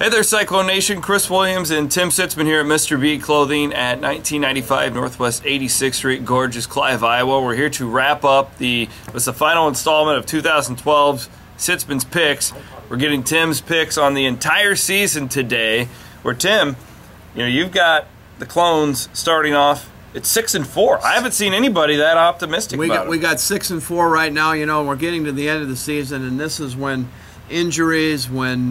Hey there, Cyclone Nation. Chris Williams and Tim Sitzmann here at Mr. B Clothing at 1995 Northwest 86th Street, gorgeous Clive, Iowa. We're here to wrap up the final installment of 2012's Sitzmann's Picks. We're getting Tim's picks on the entire season today. Where Tim, you've got the Clones starting off at 6-4. I haven't seen anybody that optimistic about it. We got 6-4 right now. And we're getting to the end of the season, and this is when injuries, when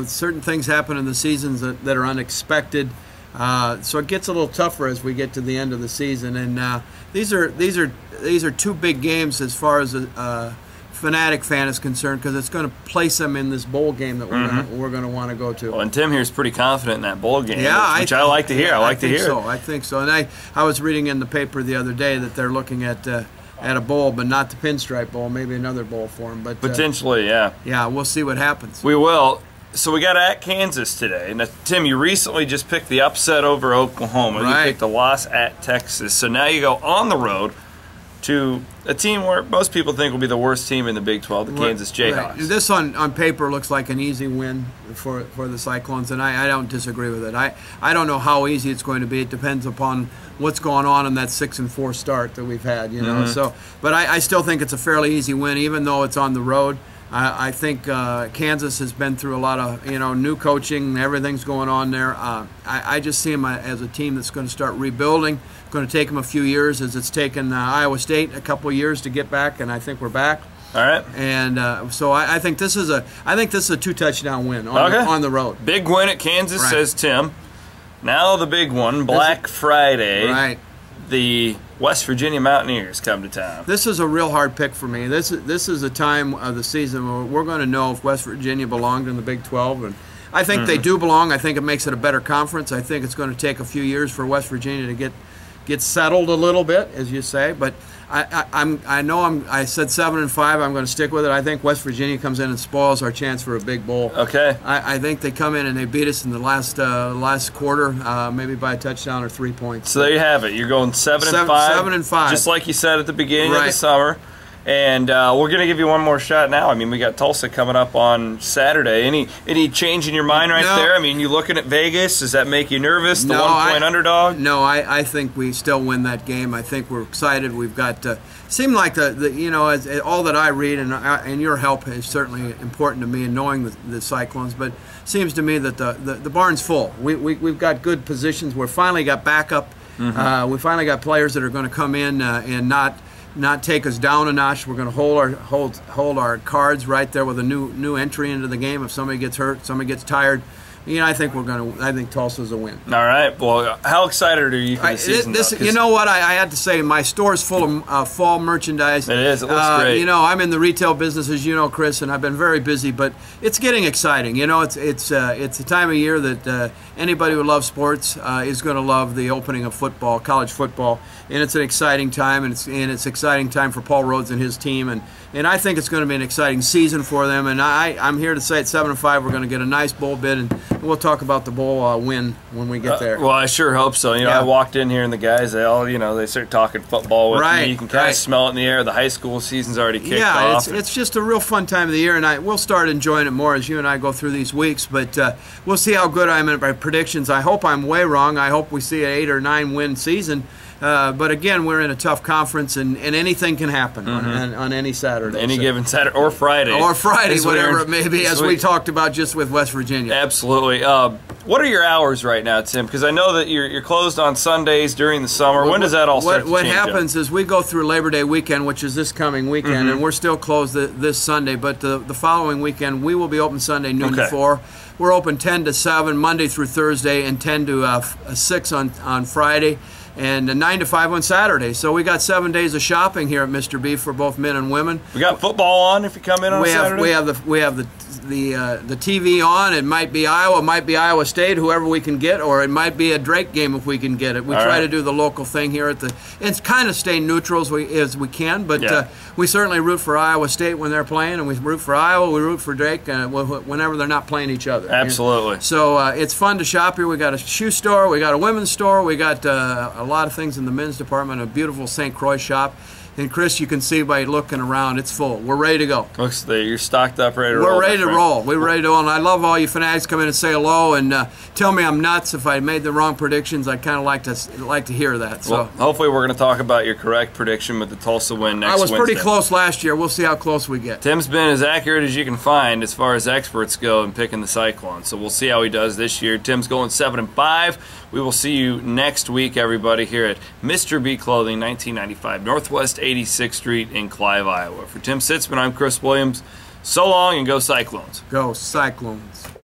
certain things happen in the seasons that are unexpected. So it gets a little tougher as we get to the end of the season. And these are two big games as far as a Fanatic fan is concerned, because it's going to place them in this bowl game that we're going to want to go to. Well, and Tim here is pretty confident in that bowl game, which I like to hear. I think so. And I was reading in the paper the other day that they're looking at a bowl, but not the Pinstripe Bowl, maybe another bowl for them. But potentially, yeah. Yeah, we'll see what happens. We will. So we got at Kansas today. Now, Tim, you recently just picked the upset over Oklahoma. Right. You picked the loss at Texas. So now you go on the road to a team where most people think will be the worst team in the Big 12, the Kansas Jayhawks. Right. This on paper looks like an easy win for the Cyclones, and I don't disagree with it. I don't know how easy it's going to be. It depends upon what's going on in that 6-4 start that we've had, So, but I still think it's a fairly easy win, even though it's on the road. I think Kansas has been through a lot of new coaching. Everything's going on there. I just see them as a team that's going to start rebuilding. It's going to take them a few years, as it's taken Iowa State a couple of years to get back, and I think we're back. All right. And so I think this is a 2-touchdown win on the road. Big win at Kansas, says Tim. Now the big one, Black Friday. Right. The West Virginia Mountaineers come to town. This is a real hard pick for me. This is a time of the season where we're going to know if West Virginia belonged in the Big 12, and I think they do belong. I think it makes it a better conference. I think it's going to take a few years for West Virginia to get settled a little bit, as you say. But I said 7-5. I'm going to stick with it. I think West Virginia comes in and spoils our chance for a big bowl. Okay. I think they come in and they beat us in the last quarter, maybe by a touchdown or 3 points. So there you have it. You're going 7-5. 7-5. Just like you said at the beginning of the summer. And we're going to give you one more shot now. I mean, we got Tulsa coming up on Saturday. Any change in your mind there? I mean, you looking at Vegas? Does that make you nervous, the 1-point underdog? No, I think we still win that game. I think we're excited. We've got seem like as all that I read, and your help is certainly important to me in knowing the Cyclones, but seems to me that the barn's full. We've got good positions. We've finally got backup. We finally got players that are going to come in and not take us down a notch. We're going to hold our cards right there with a new entry into the game. If somebody gets hurt, somebody gets tired, I think I think Tulsa's a win. All right. Well, how excited are you for the season? You know what? I had to say, my store's full of fall merchandise. It is. It looks great. I'm in the retail business, as you know, Chris, and I've been very busy, but it's getting exciting. It's a time of year that anybody who loves sports is going to love the opening of football, college football, and it's an exciting time, and it's exciting time for Paul Rhodes and his team, and I think it's going to be an exciting season for them. And I'm here to say at 7-5 we're going to get a nice bowl bid, and we'll talk about the bowl win when we get there. Well, I sure hope so. I walked in here and the guys, they start talking football with me. You can kind of smell it in the air. The high school season's already kicked off. Yeah, it's just a real fun time of the year, and we'll start enjoying it more as you and I go through these weeks. But we'll see how good I am at my predictions. I hope I'm way wrong. I hope we see an 8 or 9 win season. But again, we're in a tough conference, and anything can happen on any Saturday. Any given Saturday or Friday. Or Friday, whatever it may be, as we talked about just with West Virginia. Absolutely. What are your hours right now, Tim? Because I know that you're closed on Sundays during the summer. When does that all start to change? What happens is we go through Labor Day weekend, which is this coming weekend, and we're still closed this Sunday. But the following weekend, we will be open Sunday noon to 4. We're open 10 to 7 Monday through Thursday, and 10 to 6 on Friday, and 9 to 5 on Saturday. So we got 7 days of shopping here at Mr. B for both men and women. We got football on if you come in on Saturday? We have the TV on. It might be Iowa, it might be Iowa State, whoever we can get, or it might be a Drake game if we can get it. We try to do the local thing here and kind of stay neutral as we can, but we certainly root for Iowa State when they're playing, and we root for Iowa, we root for Drake whenever they're not playing each other. Absolutely. So it's fun to shop here. We got a shoe store, we got a women's store, we got a lot of things in the men's department, a beautiful St. Croix shop. And Chris, you can see by looking around, it's full. We're ready to go. Looks like you're stocked up, ready to roll. We're ready to roll. We're ready to roll. And I love all you fanatics come in and say hello and tell me I'm nuts if I made the wrong predictions. I kind of like to hear that. So well, hopefully we're going to talk about your correct prediction with the Tulsa win next Wednesday. I was pretty close last year. We'll see how close we get. Tim's been as accurate as you can find as far as experts go in picking the Cyclone. So we'll see how he does this year. Tim's going 7-5. We will see you next week, everybody, here at Mr. B Clothing, 1995 Northwest 86th Street in Clive, Iowa. For Tim Sitzmann, I'm Chris Williams. So long and go Cyclones. Go Cyclones.